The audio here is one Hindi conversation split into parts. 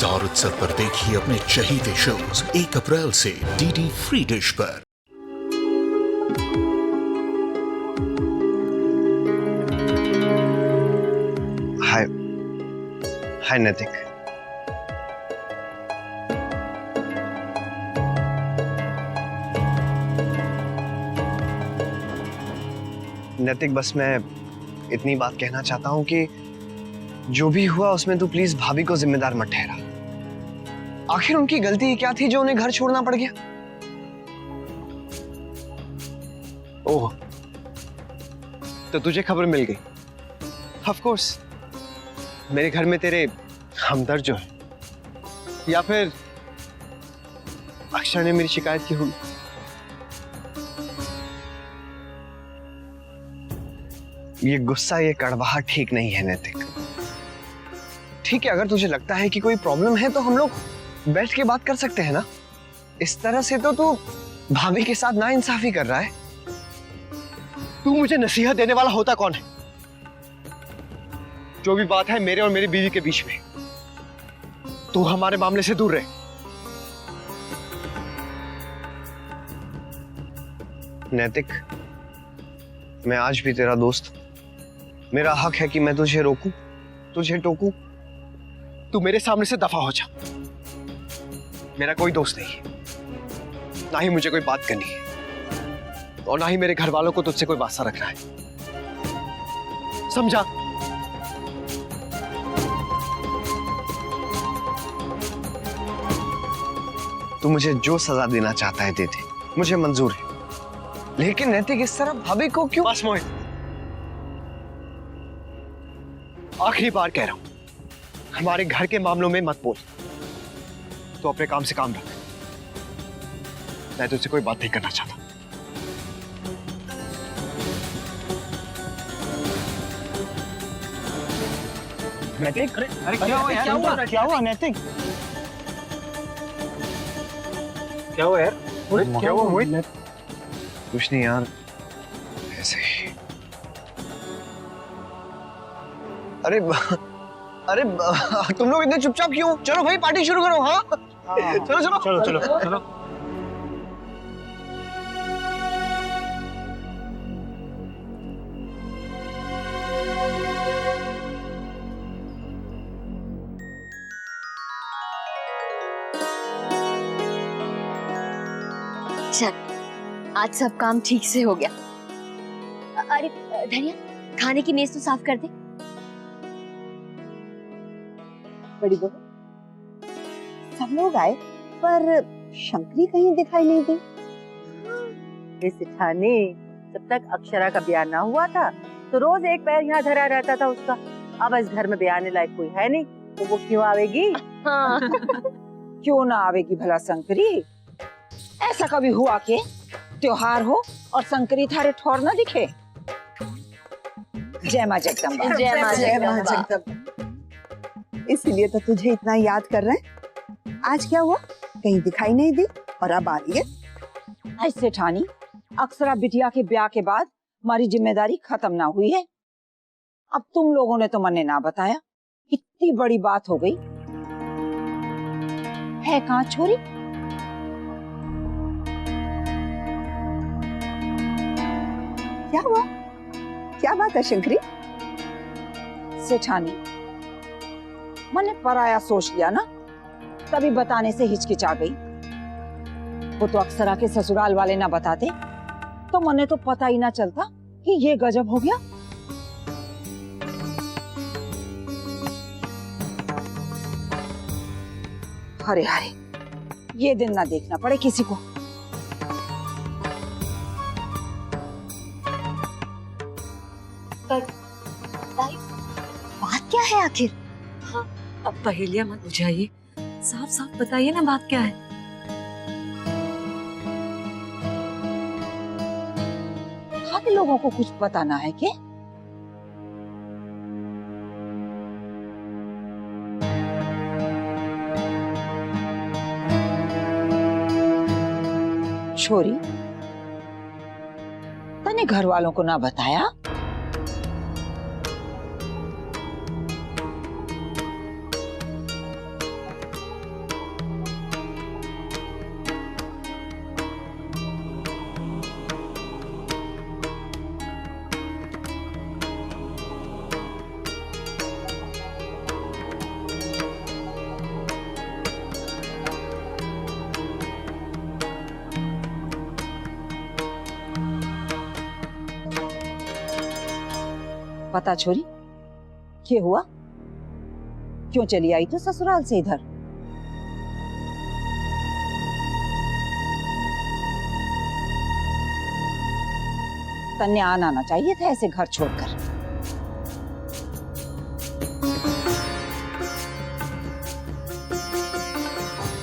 स्टार उत्सव पर देखिए अपने चहीते शोज 1 अप्रैल से डीडी फ्री डिश पर। हाय हाय नैतिक। नैतिक, बस मैं इतनी बात कहना चाहता हूं कि जो भी हुआ उसमें तू प्लीज भाभी को जिम्मेदार मत ठहरा। आखिर उनकी गलती क्या थी जो उन्हें घर छोड़ना पड़ गया? ओह, तो तुझे खबर मिल गई। ऑफ कोर्स, मेरे घर में तेरे हमदर्द जो है, या फिर अक्षर ने मेरी शिकायत की होगी। ये गुस्सा, ये कड़वाहट ठीक नहीं है नैतिक। ठीक है, अगर तुझे लगता है कि कोई प्रॉब्लम है तो हम लोग बैठ के बात कर सकते हैं ना। इस तरह से तो तू भाभी के साथ नाइंसाफी कर रहा है। तू मुझे नसीहत देने वाला होता कौन है? जो भी बात है मेरे और मेरी बीवी के बीच में, तू हमारे मामले से दूर रहे। नैतिक, मैं आज भी तेरा दोस्त। मेरा हक है कि मैं तुझे रोकूं, तुझे टोकूं। तू मेरे सामने से दफा हो जा। मेरा कोई दोस्त नहीं है, ना ही मुझे कोई बात करनी है, और ना ही मेरे घर वालों को तुझसे कोई वास्ता रखना है। समझा? तू मुझे जो सजा देना चाहता है दे दे, मुझे मंजूर है। लेकिन नैतिक, इस तरह भाभी को क्यों? बस मोहित, आखिरी बार कह रहा हूं, हमारे घर के मामलों में मत बोल। तो अपने काम से काम रख। मैं तुझसे कोई बात नहीं करना चाहता। नैतिक, अरे क्या हुआ यार? क्या हुआ नैतिक? क्या हुआ यार? क्या हुआ मोहित? कुछ नहीं यार, ऐसे ही। अरे अरे तुम लोग इतने चुपचाप क्यों? चलो भाई, पार्टी शुरू करो। हाँ चलो चलो चलो चलो चलो। चल, आज सब काम ठीक से हो गया। अरे धनिया, खाने की मेज तो साफ कर दे। बड़ी बहू, सब लोग आए पर शंकरी कहीं दिखाई नहीं दी। सेठानी, जब तक अक्षरा का ब्याह ना हुआ था तो रोज एक पैर यहाँ धरा रहता था उसका। अब इस घर में ब्याह लायक कोई है नहीं, तो वो क्यों आवेगी? हाँ। क्यों ना आवेगी भला शंकरी? ऐसा कभी हुआ के त्योहार हो और शंकरी थारे ठौर ना दिखे? जय मां जगदम्बा। जय मां जगदम्बा। इसीलिए तो तुझे इतना याद कर रहे हैं। आज क्या हुआ, कहीं दिखाई नहीं दी और अब आ रही है? ऐसे ठानी, अक्षरा बिटिया के ब्याह के बाद हमारी जिम्मेदारी खत्म ना हुई है। अब तुम लोगों ने तो मने ना बताया, इतनी बड़ी बात हो गई है। कहाँ छोरी? क्या हुआ? क्या बात है शंकरी? सेठानी, मैंने पराया सोच लिया ना, तभी बताने से हिचकिचा गई। वो तो अक्षरा के ससुराल वाले ना बताते तो मैंने तो पता ही ना चलता कि ये गजब हो गया। अरे अरे, ये दिन ना देखना पड़े किसी को। बात क्या है आखिर? हाँ, अब पहेलियां मत बुझाइए, साफ साफ बताइए ना बात क्या है। बाकी लोगों को कुछ पता ना है क्या? छोरी, तने घर वालों को ना बताया? पता छोरी, क्या हुआ? क्यों चली आई तू ससुराल से इधर? तन्ने आना चाहिए था ऐसे घर छोड़कर।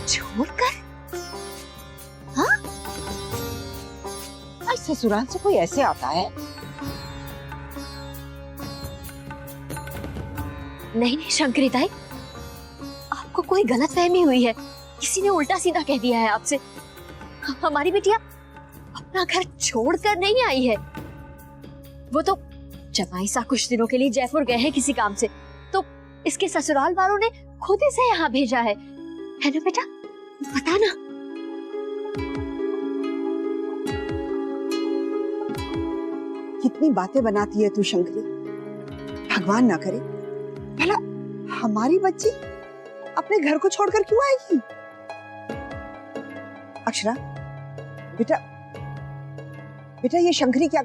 छोड़कर? हाँ? आज ससुराल से कोई ऐसे आता है? नहीं नहीं शंकरी ताई, आपको कोई गलतफहमी हुई है। किसी ने उल्टा सीधा कह दिया है आपसे। हमारी बिटिया अपना घर छोड़कर नहीं आई है। वो तो जमाई सा कुछ दिनों के लिए जयपुर गए हैं किसी काम से, तो इसके ससुराल वालों ने खुद इसे यहाँ भेजा है ना बेटा? बता ना। कितनी बातें बनाती है तू शंकरी। भगवान ना करे भला हमारी बच्ची अपने घर को छोड़कर क्यों आएगी? अक्षरा बेटा, बेटा ये शंकरी क्या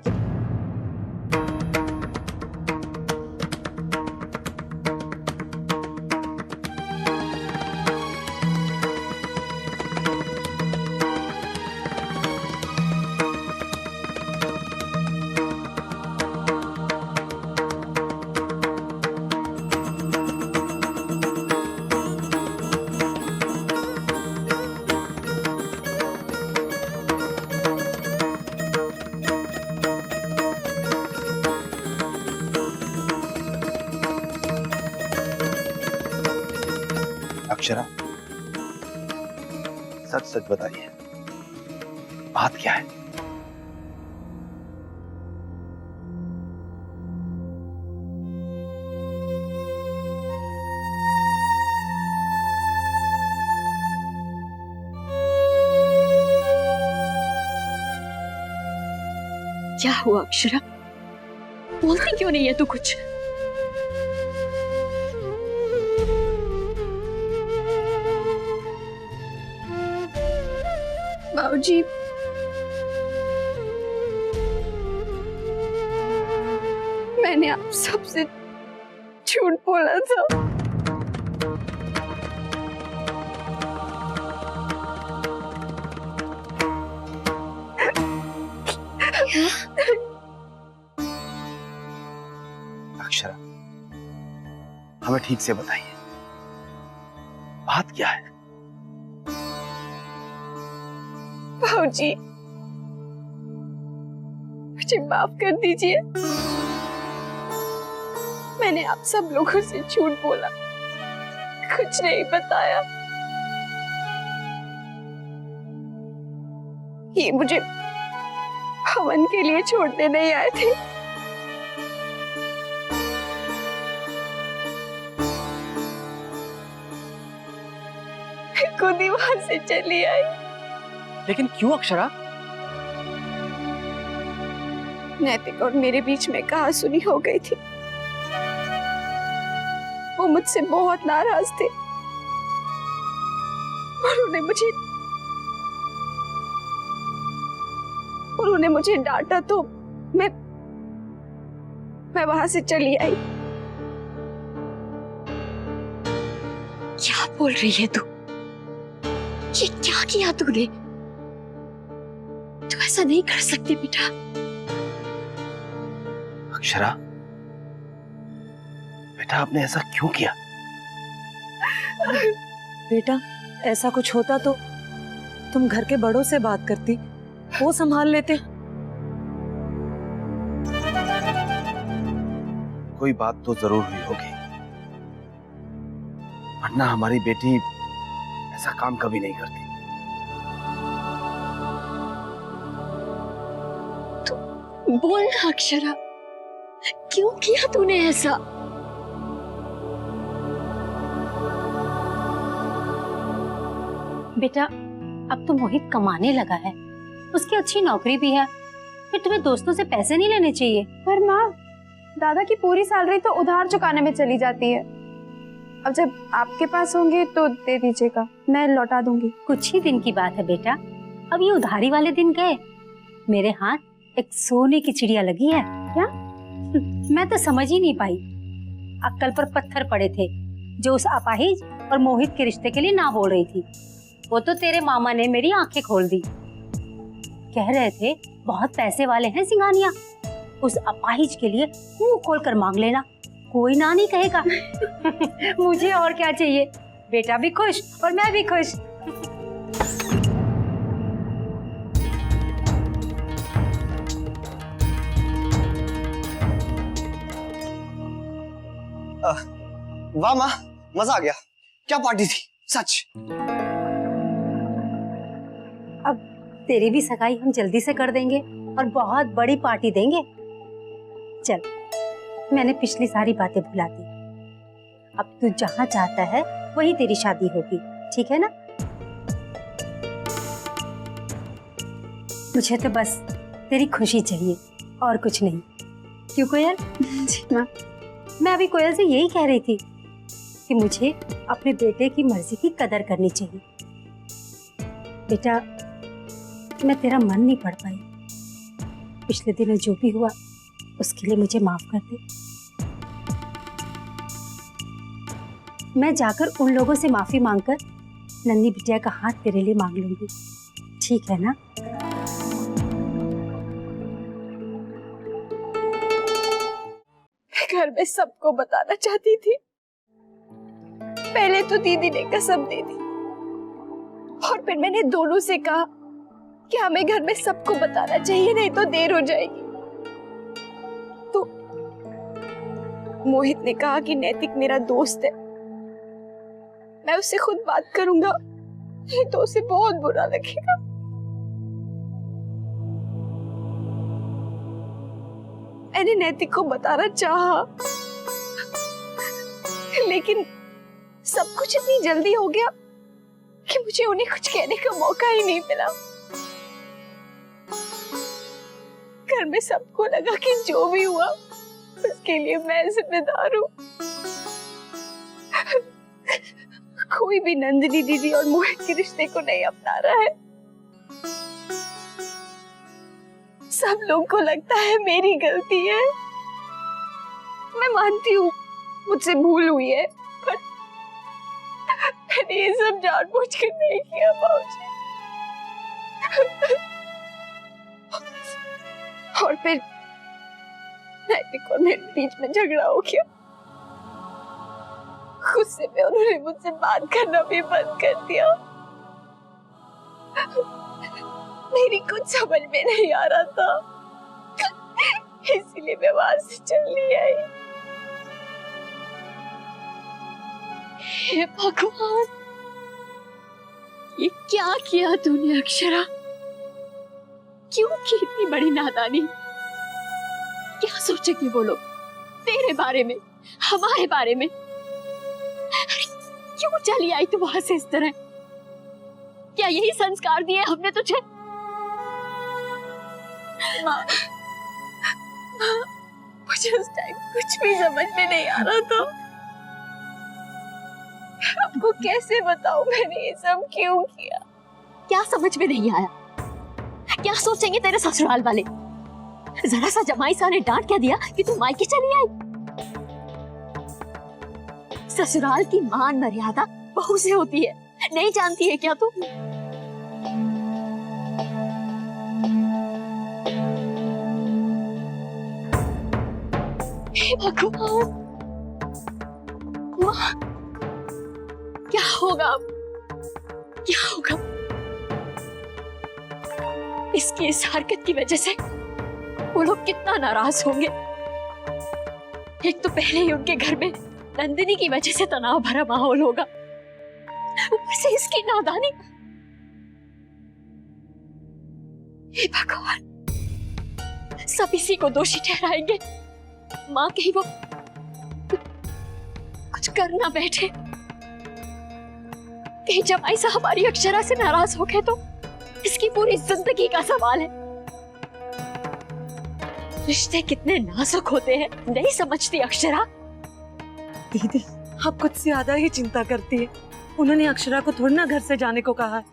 अक्षरा, सच सच बताइए, बात क्या है? क्या हुआ अक्षरा? बोलती क्यों नहीं है तू कुछ? बाबूजी, मैंने आप सबसे झूठ बोला था। अक्षरा, हमें ठीक से बताइए, बात क्या है? बाबूजी, मुझे माफ कर दीजिए। मैंने आप सब लोगों से झूठ बोला, कुछ नहीं बताया। ये मुझे हवन के लिए छोड़ने नहीं आए थे। मैं खुद ही वहां से चली आई। लेकिन क्यों अक्षरा? नैतिक और मेरे बीच में कहासुनी हो गई थी। वो मुझसे बहुत नाराज थे। उन्होंने मुझे डांटा तो मैं वहां से चली आई। क्या बोल रही है तू? ये क्या किया तूने? तू ऐसा नहीं कर सकती बेटा। अक्षरा, बेटा आपने ऐसा क्यों किया? बेटा, ऐसा कुछ होता तो तुम घर के बड़ों से बात करती, वो संभाल लेते। कोई बात तो जरूर हुई होगी, वरना हमारी बेटी ऐसा काम कभी नहीं करती। तू बोल ना अक्षरा, क्यों किया तूने ऐसा? बेटा, अब तो मोहित कमाने लगा है, उसकी अच्छी नौकरी भी है, फिर तुम्हें दोस्तों से पैसे नहीं लेने चाहिए। पर माँ, दादा की पूरी सैलरी तो उधार चुकाने में चली जाती है। अब जब आपके पास होंगे तो दे दीजिएगा, मैं लौटा दूंगी। कुछ ही दिन की बात है बेटा, अब ये उधारी वाले दिन गए। मेरे हाथ एक सोने की चिड़िया लगी है। क्या? मैं तो समझ ही नहीं पाई। अक्कल पर पत्थर पड़े थे जो उस अपाहिज और मोहित के रिश्ते के लिए ना बोल रही थी। वो तो तेरे मामा ने मेरी आंखें खोल दी। कह रहे थे बहुत पैसे वाले हैं सिंघानिया, उस अपाहिज के लिए मुंह खोल कर मांग लेना, कोई ना नहीं कहेगा। मुझे और क्या चाहिए, बेटा भी खुश और मैं भी खुश। वाह माँ, मजा आ गया। क्या पार्टी थी सच। अब तेरी भी सगाई हम जल्दी से कर देंगे और बहुत बड़ी पार्टी देंगे। चल, मैंने पिछली सारी बातें भुला दी। अब तू जहाँ चाहता है वही तेरी शादी होगी, ठीक है ना? मुझे तो बस तेरी खुशी चाहिए और कुछ नहीं। क्यों कोयल? जी माँ। मैं अभी कोयल से यही कह रही थी कि मुझे अपने बेटे की मर्जी की कदर करनी चाहिए। बेटा, मैं तेरा मन नहीं पढ़ पाई। पिछले दिनों जो भी हुआ उसके लिए मुझे माफ कर दे। मैं जाकर उन लोगों से माफी मांगकर नन्ही बिटिया का हाथ तेरे लिए मांग लूंगी, ठीक है ना? घर में सबको बताना चाहती थी। पहले तो दीदी ने कसम दे दी और फिर मैंने दोनों से कहा कि हमें घर में सबको बताना चाहिए, नहीं तो देर हो जाएगी। तो मोहित ने कहा कि नैतिक मेरा दोस्त है, मैं उससे खुद बात करूंगा, नहीं तो उसे बहुत बुरा लगेगा। मैंने नैतिक को बताना चाहा, लेकिन सब कुछ इतनी जल्दी हो गया कि मुझे उन्हें कुछ कहने का मौका ही नहीं मिला। घर में सबको लगा कि जो भी हुआ उसके लिए मैं जिम्मेदार हूँ। कोई भी नंदिनी दीदी और मोहित के रिश्ते को नहीं अपना रहा है। सब लोगों को लगता है मेरी गलती है। मैं मानती हूँ मुझसे भूल हुई है, पर मैंने ये सब जानबूझकर नहीं किया बाबूजी। और फिर नैतिक और मेरे बीच में झगड़ा हो गया। गुस्से में उन्होंने मुझसे बात करना भी बंद कर दिया। मेरी कुछ समझ में नहीं आ रहा था, इसीलिए मैं वहां से चली आई। हे भगवान, ये क्या किया तूने अक्षरा? क्यों की इतनी बड़ी नादानी? क्या सोचेंगे वो लोग तेरे बारे में, हमारे बारे में? अरे क्यों चली आई तू वहां से इस तरह? क्या यही संस्कार दिए हमने तुझे? माँ, मुझे उस टाइम कुछ भी समझ में नहीं आ रहा था। आपको कैसे बताऊं मैंने ये सब क्यों किया? क्या समझ में नहीं आया? क्या सोचेंगे तेरे ससुराल वाले? जरा सा जमाई सा ने डांट क्या दिया कि तू मायके चली आई? ससुराल की मान मर्यादा बहू से होती है, नहीं जानती है क्या तू? हे भगवान, माँ, क्या होगा अब? क्या होगा? इसकी इस हरकत की वजह से वो लोग कितना नाराज होंगे। एक तो पहले ही उनके घर में नंदिनी की वजह से तनाव भरा माहौल होगा, ऊपर से इसकी नादानी। हे भगवान, सब इसी को दोषी ठहराएंगे। माँ कहीं वो कुछ कर ना बैठे, कहीं जमाई साहब हमारी अक्षरा से नाराज हो गए तो इसकी पूरी जिंदगी का सवाल है। रिश्ते कितने नाजुक होते हैं, नहीं समझती अक्षरा। दीदी, आप कुछ से ज्यादा ही चिंता करती है। उन्होंने अक्षरा को थोड़ी ना घर से जाने को कहा है।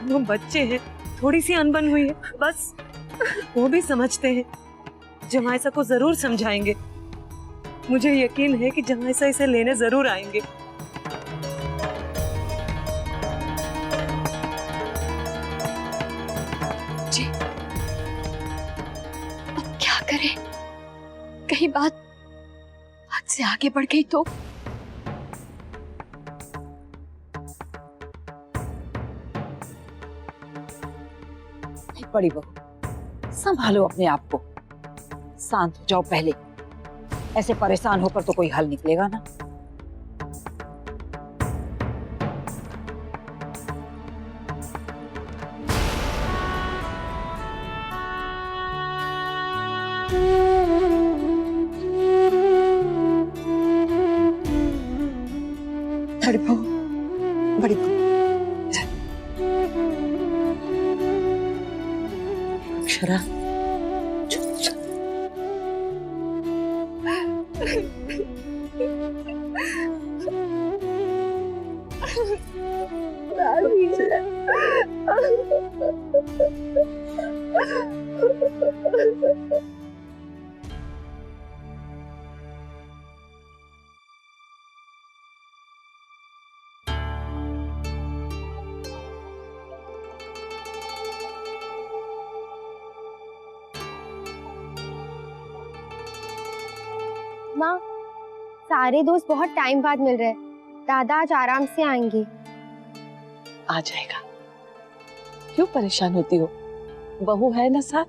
वो बच्चे हैं, थोड़ी सी अनबन हुई है बस। वो भी समझते हैं, जमाई साहब को जरूर समझाएंगे। मुझे यकीन है कि जमाई सा इसे लेने जरूर आएंगे। जी, अब क्या करें? कहीं बात हद से आगे बढ़ गई तो? बड़ी बहू, संभालो अपने आप को, शांत हो जाओ पहले। ऐसे परेशान होकर तो कोई हल निकलेगा ना। बड़ी बहू, बड़ी बहू, अक्षरा, माँ, सारे दोस्त बहुत टाइम बाद मिल रहे हैं। दादा आज आराम से आएंगे। आ जाएगा, क्यों परेशान होती हो? बहू है ना साथ।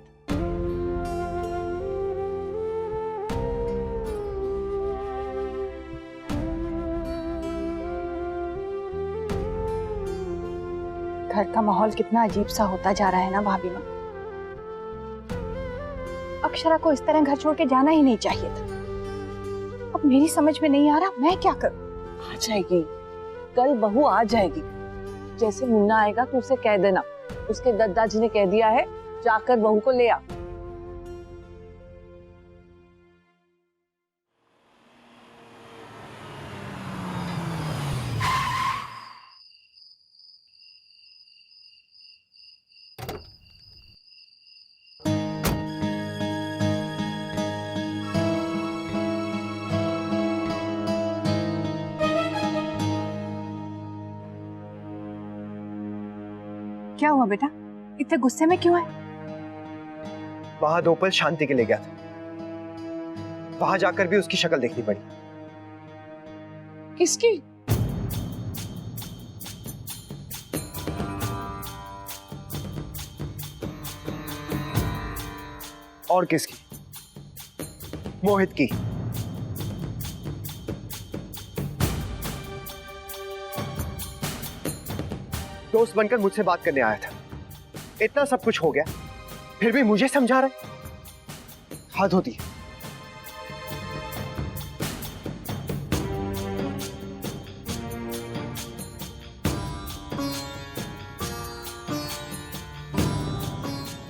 घर का माहौल कितना अजीब सा होता जा रहा है ना भाभी माँ। अक्षरा को इस तरह घर छोड़ के जाना ही नहीं चाहिए था। अब मेरी समझ में नहीं आ रहा मैं क्या करूं। आ जाएगी, कल बहू आ जाएगी। जैसे मुन्ना आएगा तो उसे कह देना, उसके दादाजी ने कह दिया है जाकर बहू को ले आ। क्या हुआ बेटा, इतने गुस्से में क्यों है? वहां 2 पल शांति के लिए गया था, वहां जाकर भी उसकी शक्ल देखनी पड़ी। किसकी? और किसकी? मोहित की। दोस्त बनकर मुझसे बात करने आया था, इतना सब कुछ हो गया फिर भी मुझे समझा रहे, हद होती है।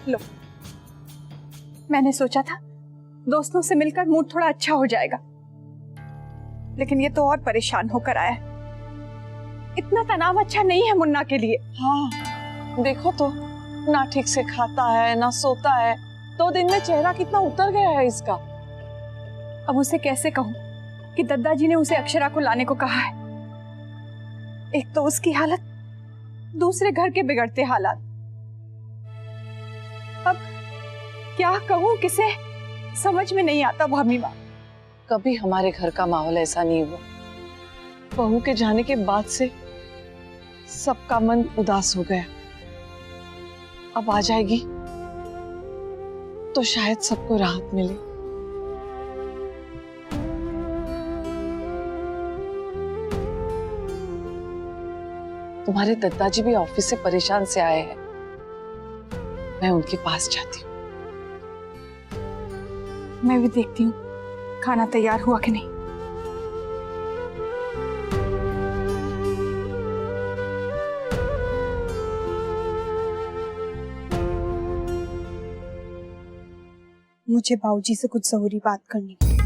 लो, मैंने सोचा था दोस्तों से मिलकर मूड थोड़ा अच्छा हो जाएगा, लेकिन ये तो और परेशान होकर आया है। इतना तनाव अच्छा नहीं है मुन्ना के लिए। हाँ, देखो तो, ना ठीक से खाता है ना सोता है। 2 दिन में चेहरा कितना उतर गया है इसका। अब उसे कैसे कहूं कि दादाजी ने उसे अक्षरा को लाने को कहा है। एक तो उसकी हालत, दूसरे घर के बिगड़ते हालात। अब क्या कहूं किसे, समझ में नहीं आता भाभी माँ। कभी हमारे घर का माहौल ऐसा नहीं हुआ। बहू के जाने के बाद से सबका मन उदास हो गया। अब आ जाएगी तो शायद सबको राहत मिले। तुम्हारे दादाजी भी ऑफिस से परेशान से आए हैं, मैं उनके पास जाती हूँ। मैं भी देखती हूँ खाना तैयार हुआ कि नहीं। मुझे बाबूजी से कुछ जरूरी बात करनी है।